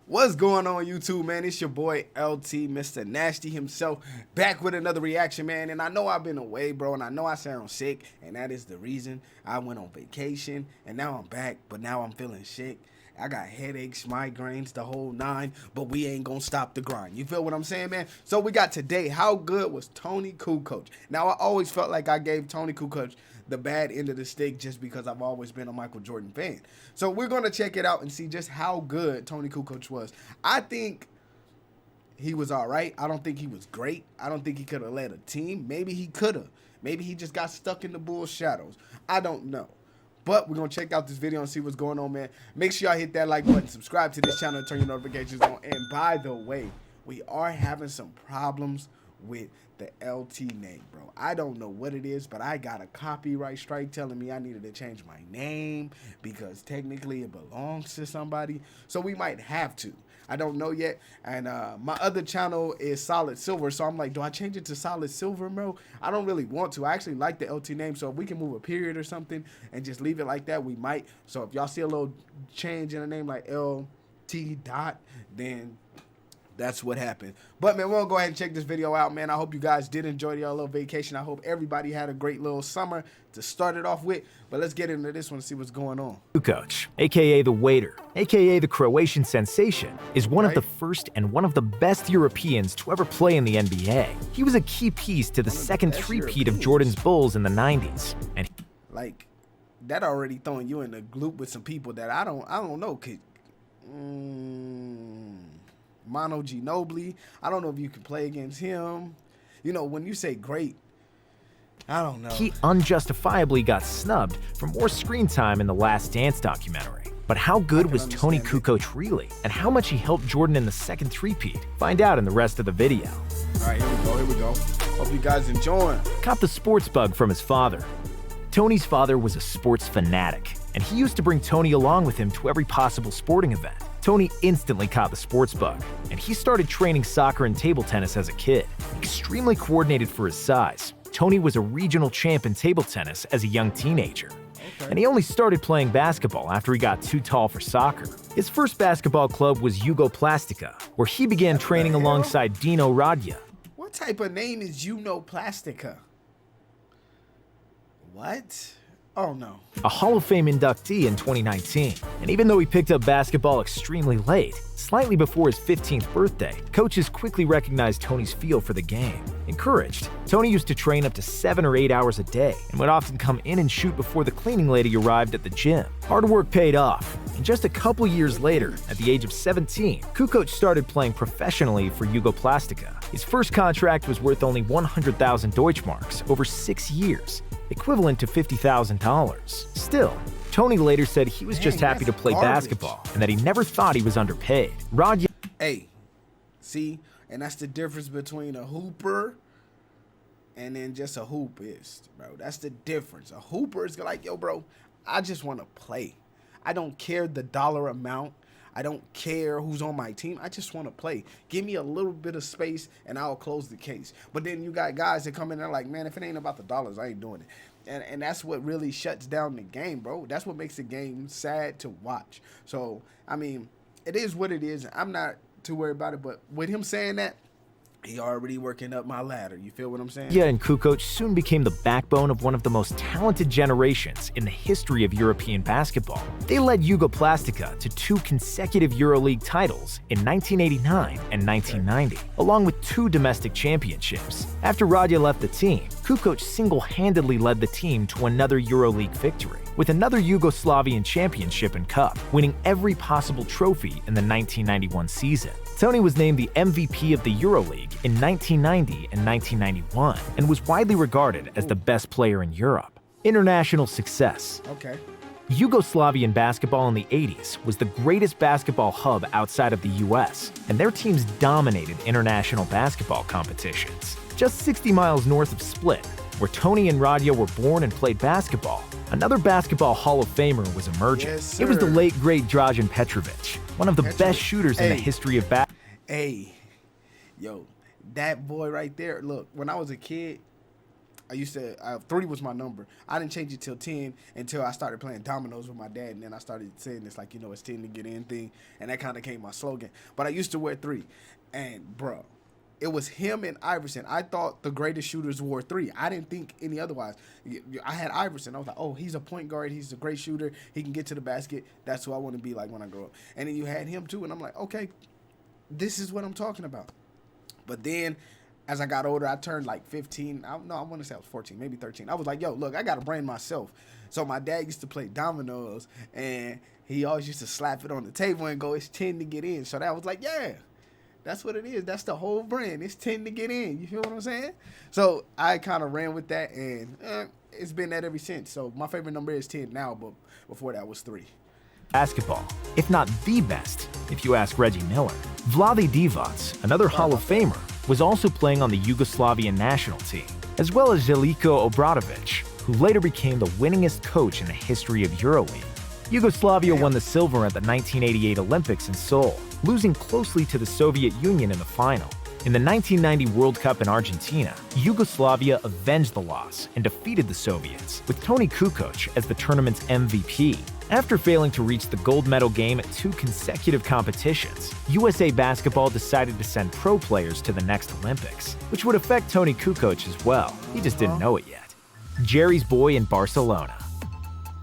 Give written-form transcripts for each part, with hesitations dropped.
What's going on YouTube, man? It's your boy LT, Mr. Nasty himself, back with another reaction, man. And I know I've been away, bro, and I know I sound sick, and that is the reason. I went on vacation, and now I'm back, but now I'm feeling sick. I got headaches, migraines, the whole nine, but we ain't gonna stop the grind. You feel what I'm saying, man? So we got today, how good was Toni KuKoc? Now, I always felt like I gave Toni KuKoc the bad end of the stick just because I've always been a Michael Jordan fan. So we're going to check it out and see just how good Toni KuKoc was. I think he was all right. I don't think he was great. I don't think he could have led a team. Maybe he could have. Maybe he just got stuck in the Bulls' shadows. I don't know. But we're going to check out this video and see what's going on, man. Make sure y'all hit that like button, subscribe to this channel, and turn your notifications on. And by the way, we are having some problems with the LT name, bro. I don't know what it is, but I got a copyright strike telling me I needed to change my name because technically it belongs to somebody. So we might have to. I don't know yet. And my other channel is Solid Silver, so I'm like, do I change it to Solid Silver, bro? I don't really want to. I actually like the LT name, so if we can move a period or something and just leave it like that, we might. So if y'all see a little change in a name like LT dot, then that's what happened. But, man, we'll go ahead and check this video out, man. I hope you guys did enjoy your little vacation. I hope everybody had a great little summer to start it off with. But let's get into this one and see what's going on. KuKoc, a.k.a. the Waiter, a.k.a. the Croatian sensation, is one of the first and one of the best Europeans to ever play in the NBA. He was a key piece to the second three-peat of Jordan's Bulls in the 90s. And like, that already throwing you in a group with some people that I don't know. Mono Ginobili. I don't know if you can play against him. You know, when you say great, I don't know. He unjustifiably got snubbed for more screen time in the Last Dance documentary. But how good was Toni KuKoc really? And how much he helped Jordan in the second three-peat? Find out in the rest of the video. All right, here we go. Hope you guys enjoying. Caught the sports bug from his father. Toni's father was a sports fanatic, and he used to bring Toni along with him to every possible sporting event. Toni instantly caught the sports bug, and he started training soccer and table tennis as a kid. Extremely coordinated for his size, Toni was a regional champ in table tennis as a young teenager. And he only started playing basketball after he got too tall for soccer. His first basketball club was Plastica, where he began training alongside Dino Radja. What type of name is Plastica? What? Oh, no. A Hall of Fame inductee in 2019. And even though he picked up basketball extremely late, slightly before his 15th birthday, coaches quickly recognized Toni's feel for the game. Encouraged, Toni used to train up to 7 or 8 hours a day and would often come in and shoot before the cleaning lady arrived at the gym. Hard work paid off, and just a couple years later, at the age of 17, KuKoc started playing professionally for Plastica. His first contract was worth only 100,000 Deutschmarks over 6 years, equivalent to $50,000. Still, Toni later said he was just happy to play basketball and that he never thought he was underpaid. Radja. Hey, see, and that's the difference between a hooper and then just a hoopist, bro. That's the difference. A hooper is like, yo, bro, I just want to play. I don't care the dollar amount. I don't care who's on my team. I just want to play. Give me a little bit of space and I'll close the case. But then you got guys that come in there like, man, if it ain't about the dollars, I ain't doing it. And that's what really shuts down the game, bro. That's what makes the game sad to watch. So, I mean, it is what it is. I'm not too worried about it. But with him saying that, he already working up my ladder. You feel what I'm saying? Yeah, and KuKoc soon became the backbone of one of the most talented generations in the history of European basketball. They led Plastica to 2 consecutive EuroLeague titles in 1989 and 1990, along with 2 domestic championships. After Radja left the team, KuKoc single-handedly led the team to another EuroLeague victory, with another Yugoslavian championship and cup, winning every possible trophy in the 1991 season. Toni was named the MVP of the EuroLeague in 1990 and 1991 and was widely regarded as the best player in Europe. International success. Okay. Yugoslavian basketball in the 80s was the greatest basketball hub outside of the US, and their teams dominated international basketball competitions. Just 60 miles north of Split, where Toni and Radja were born and played basketball, another basketball Hall of Famer was emerging. Yes, it was the late, great Dragan Petrovic, one of the best shooters in the history of basketball. Hey, yo, that boy right there. Look, when I was a kid, I used to 3 was my number. I didn't change it till 10 until I started playing dominoes with my dad, and then I started saying this like, it's 10 to get in thing, and that kind of became my slogan. But I used to wear 3, and bro, it was him and Iverson. I thought the greatest shooters wore 3. I didn't think any otherwise. I had Iverson. I was like, oh, he's a point guard. He's a great shooter. He can get to the basket. That's who I want to be like when I grow up. And then you had him too, and I'm like, okay, this is what I'm talking about. But then as I got older, I turned like 15. I want to say I was 14, maybe 13. I was like, yo, look, I got to brand myself. So my dad used to play dominoes, and he always used to slap it on the table and go, it's 10 to get in. So that was like, yeah, that's what it is. That's the whole brand. It's 10 to get in. You feel what I'm saying? So I kind of ran with that, and it's been that ever since. So my favorite number is 10 now, but before that was 3. Basketball, if not the best, if you ask Reggie Miller. Vlade Divac, another Hall of Famer, was also playing on the Yugoslavian national team, as well as Željko Obradović, who later became the winningest coach in the history of EuroLeague. Yugoslavia won the silver at the 1988 Olympics in Seoul, losing closely to the Soviet Union in the final. In the 1990 World Cup in Argentina, Yugoslavia avenged the loss and defeated the Soviets, with Toni KuKoc as the tournament's MVP. After failing to reach the gold medal game at 2 consecutive competitions, USA Basketball decided to send pro players to the next Olympics, which would affect Toni KuKoc as well. He just didn't know it yet. Jerry's boy in Barcelona.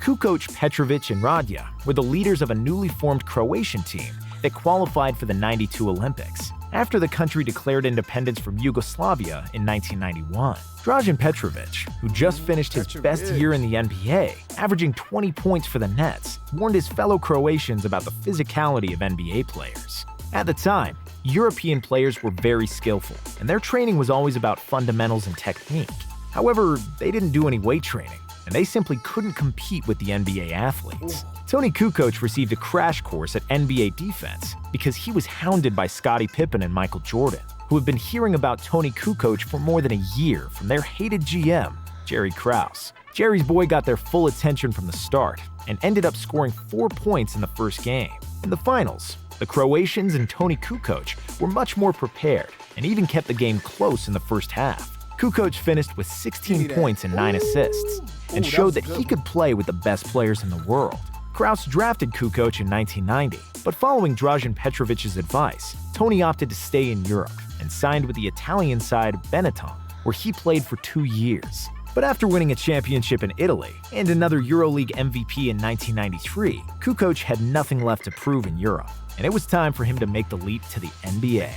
KuKoc, Petrovic, and Radja were the leaders of a newly formed Croatian team that qualified for the '92 Olympics, after the country declared independence from Yugoslavia in 1991. Dražen Petrovic, who just finished his best year in the NBA, averaging 20 points for the Nets, warned his fellow Croatians about the physicality of NBA players. At the time, European players were very skillful, and their training was always about fundamentals and technique. However, they didn't do any weight training, and they simply couldn't compete with the NBA athletes. Toni KuKoc received a crash course at NBA defense because he was hounded by Scottie Pippen and Michael Jordan, who have been hearing about Toni KuKoc for more than a year from their hated GM, Jerry Krause. Jerry's boy got their full attention from the start and ended up scoring 4 points in the first game. In the finals, the Croatians and Toni KuKoc were much more prepared and even kept the game close in the first half. KuKoc finished with 16 points and 9 assists and showed that he could play with the best players in the world. Krause drafted KuKoc in 1990, but following Dražen Petrovic's advice, Toni opted to stay in Europe and signed with the Italian side Benetton, where he played for 2 years. But after winning a championship in Italy and another EuroLeague MVP in 1993, KuKoc had nothing left to prove in Europe, and it was time for him to make the leap to the NBA.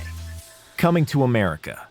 Coming to America.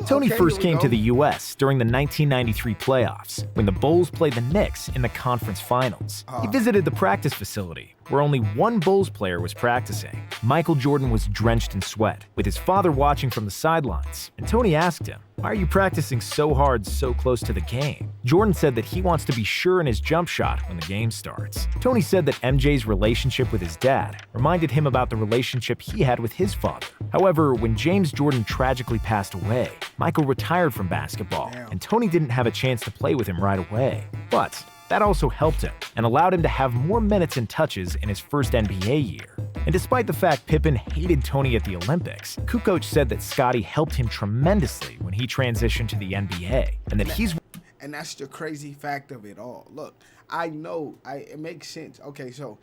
Toni first came to the U.S. during the 1993 playoffs, when the Bulls played the Knicks in the conference finals. He visited the practice facility, where only one Bulls player was practicing. Michael Jordan was drenched in sweat, with his father watching from the sidelines, and Toni asked him, "Why are you practicing so hard so close to the game?" Jordan said that he wants to be sure in his jump shot when the game starts. Toni said that MJ's relationship with his dad reminded him about the relationship he had with his father. However, when James Jordan tragically passed away, Michael retired from basketball, and Toni didn't have a chance to play with him right away. But that also helped him and allowed him to have more minutes and touches in his first NBA year. And despite the fact Pippen hated Toni at the Olympics, KuKoc said that Scottie helped him tremendously when he transitioned to the NBA, and that he's... And that's the crazy fact of it all. Look, I know, it makes sense. Okay, so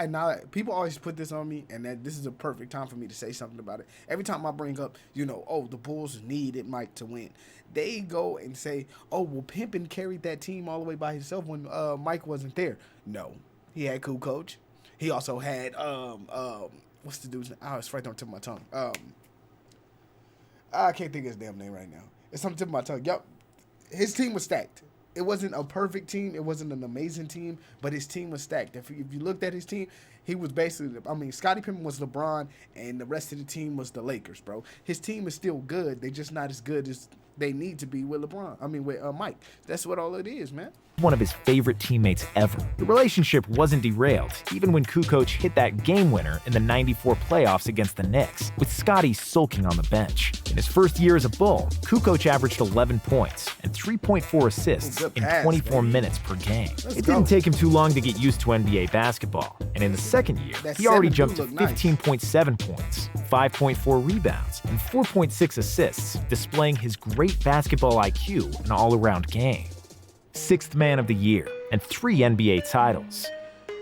now people always put this on me, and that this is a perfect time for me to say something about it. Every time I bring up, the Bulls needed Mike to win, they go and say, oh, well, Pippen carried that team all the way by himself when Mike wasn't there. No, he had KuKoc. He also had what's the dude's name? Oh, it's right on the tip of my tongue. I can't think of his damn name right now. It's on the tip of my tongue. Yup, his team was stacked. It wasn't a perfect team. It wasn't an amazing team, but his team was stacked. If you looked at his team, he was basically, Scottie Pippen was LeBron, and the rest of the team was the Lakers, bro. His team is still good. They're just not as good as they need to be with with Mike. That's what all it is, man. One of his favorite teammates ever. The relationship wasn't derailed, even when KuKoc hit that game winner in the '94 playoffs against the Knicks, with Scottie sulking on the bench. In his first year as a Bull, KuKoc averaged 11 points and 3.4 assists in 24 minutes per game. It didn't take him too long to get used to NBA basketball, and in the second year, That he already 7 jumped to do look nice. 15.7 points, 5.4 rebounds, and 4.6 assists, displaying his great basketball IQ and all-around game. Sixth Man of the Year, and 3 NBA titles.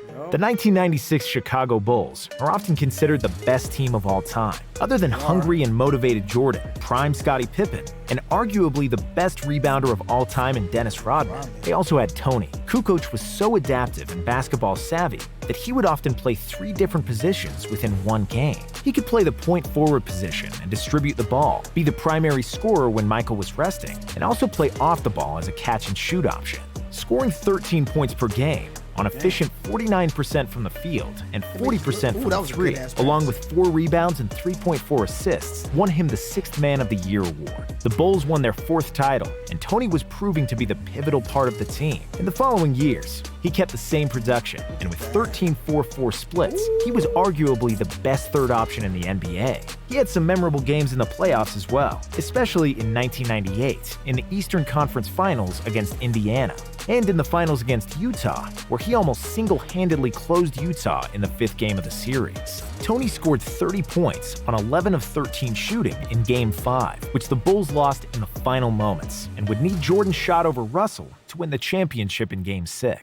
The 1996 Chicago Bulls are often considered the best team of all time. Other than hungry and motivated Jordan, prime Scottie Pippen, and arguably the best rebounder of all time in Dennis Rodman, they also had Toni. KuKoc was so adaptive and basketball savvy that he would often play 3 different positions within one game. He could play the point forward position and distribute the ball, be the primary scorer when Michael was resting, and also play off the ball as a catch and shoot option. Scoring 13 points per game, on efficient 49% from the field and 40% from three, along with 4 rebounds and 3.4 assists, won him the Sixth Man of the Year award. The Bulls won their 4th title, and Toni was proving to be the pivotal part of the team. In the following years, he kept the same production, and with 13-4-4 splits, he was arguably the best third option in the NBA. He had some memorable games in the playoffs as well, especially in 1998 in the Eastern Conference Finals against Indiana, and in the finals against Utah, where he almost single-handedly closed Utah in the 5th game of the series. Toni scored 30 points on 11 of 13 shooting in Game 5, which the Bulls lost in the final moments, and would need Jordan's shot over Russell to win the championship in Game 6.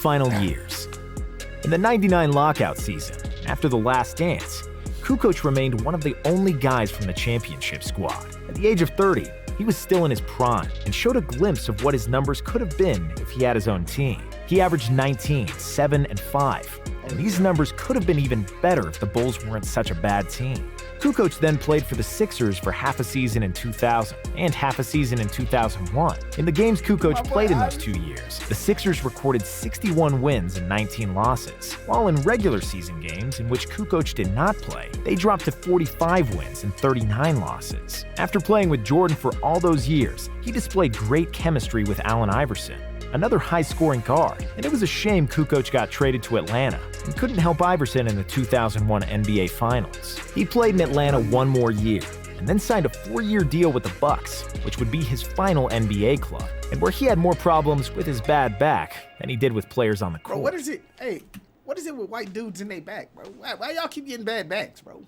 Final years. In the '99 lockout season, after the last dance, KuKoc remained one of the only guys from the championship squad. At the age of 30, he was still in his prime and showed a glimpse of what his numbers could have been if he had his own team. He averaged 19, 7, and 5, and these numbers could have been even better if the Bulls weren't such a bad team. KuKoc then played for the Sixers for half a season in 2000 and half a season in 2001. In the games KuKoc played in those 2 years, the Sixers recorded 61 wins and 19 losses, while in regular season games in which KuKoc did not play, they dropped to 45 wins and 39 losses. After playing with Jordan for all those years, he displayed great chemistry with Allen Iverson, another high-scoring guard, and it was a shame KuKoc got traded to Atlanta and couldn't help Iverson in the 2001 NBA Finals. He played in Atlanta 1 more year, and then signed a 4-year deal with the Bucks, which would be his final NBA club, and where he had more problems with his bad back than he did with players on the court. Bro, what is it? Hey, what is it with white dudes in their back, bro? Why y'all keep getting bad backs, bro?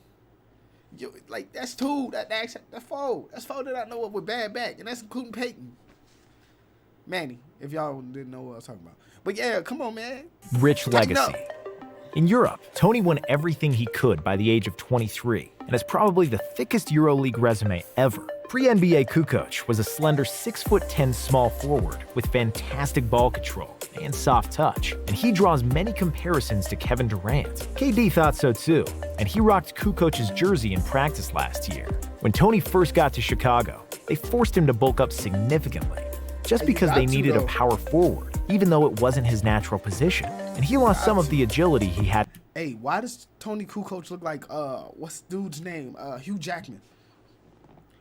Like, that's 2, that's 4. That's 4 that I know of with bad back, and that's including Peyton. Manny, if y'all didn't know what I was talking about. But yeah, come on, man. Rich legacy. In Europe, Toni won everything he could by the age of 23 and has probably the thickest EuroLeague resume ever. Pre-NBA KuKoc was a slender 6'10" small forward with fantastic ball control and soft touch, and he draws many comparisons to Kevin Durant. KD thought so too, and he rocked KuKoc's jersey in practice last year. When Toni first got to Chicago, they forced him to bulk up significantly, just because they needed a power forward, even though it wasn't his natural position, and he lost some of the agility he had. Hey, why does Toni KuKoc look like, what's the dude's name? Hugh Jackman.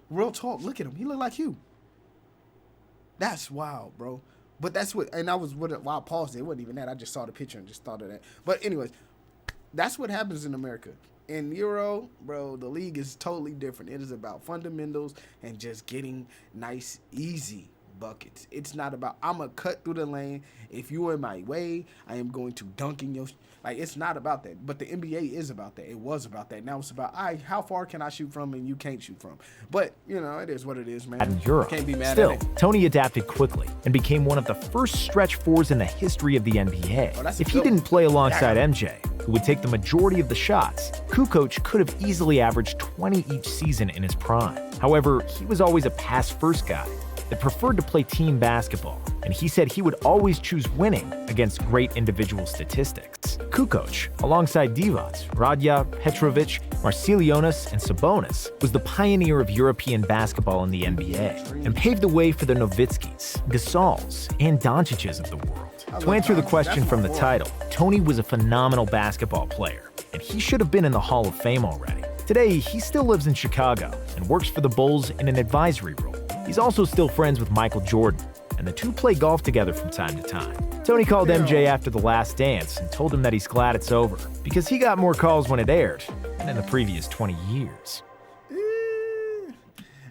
Real talk, look at him. He look like Hugh. That's wild, bro. But that's what, and I was, while I paused it, it wasn't even that. I just saw the picture and just thought of that. But anyways, that's what happens in America. In Euro, bro, the league is totally different. It is about fundamentals and just getting nice, easy buckets. It's not about, I'm going to cut through the lane. If you are in my way, I am going to dunk in your... Like, it's not about that. But the NBA is about that. It was about that. Now it's about, how far can I shoot from and you can't shoot from? But, you know, it is what it is, man. In Europe. Can't be mad Still, at it. Toni adapted quickly and became one of the first stretch fours in the history of the NBA. If he didn't play alongside MJ, who would take the majority of the shots, KuKoc could have easily averaged 20 each season in his prime. However, he was always a pass-first guy that preferred to play team basketball, and he said he would always choose winning against great individual statistics. KuKoc, alongside Divac, Radja, Petrovic, Marcilionis, and Sabonis, was the pioneer of European basketball in the NBA, and paved the way for the Nowitzkis, Gasols, and Doncic's of the world. To answer the question from the title, Toni was a phenomenal basketball player, and he should have been in the Hall of Fame already. Today, he still lives in Chicago and works for the Bulls in an advisory role. He's also still friends with Michael Jordan, and the two play golf together from time to time. Toni called MJ after The Last Dance and told him that he's glad it's over, because he got more calls when it aired than in the previous 20 years.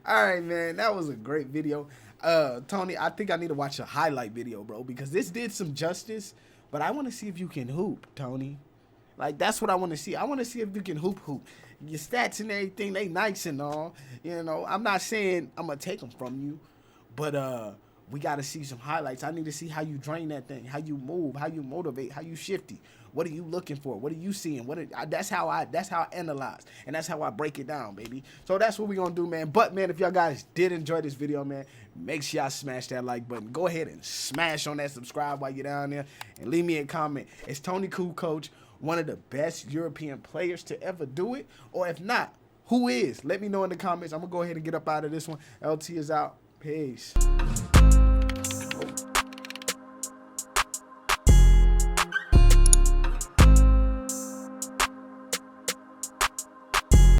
All right, man, that was a great video. Toni, I think I need to watch a highlight video, bro, because this did some justice, but I want to see if you can hoop, Toni. Like, that's what I want to see. I want to see if you can hoop. Your stats and everything, they nice and all. You know, I'm not saying I'm going to take them from you, but we got to see some highlights. I need to see how you drain that thing, how you move, how you motivate, how you shifty. What are you looking for? What are you seeing? That's how I analyze, and that's how I break it down, baby. So that's what we're going to do, man. But, man, if y'all guys did enjoy this video, man, make sure y'all smash that like button. Go ahead and smash on that subscribe while you're down there, and leave me a comment. Is Toni KuKoc one of the best European players to ever do it? Or if not, who is? Let me know in the comments. I'm going to go ahead and get up out of this one. LT is out. Peace. Oh.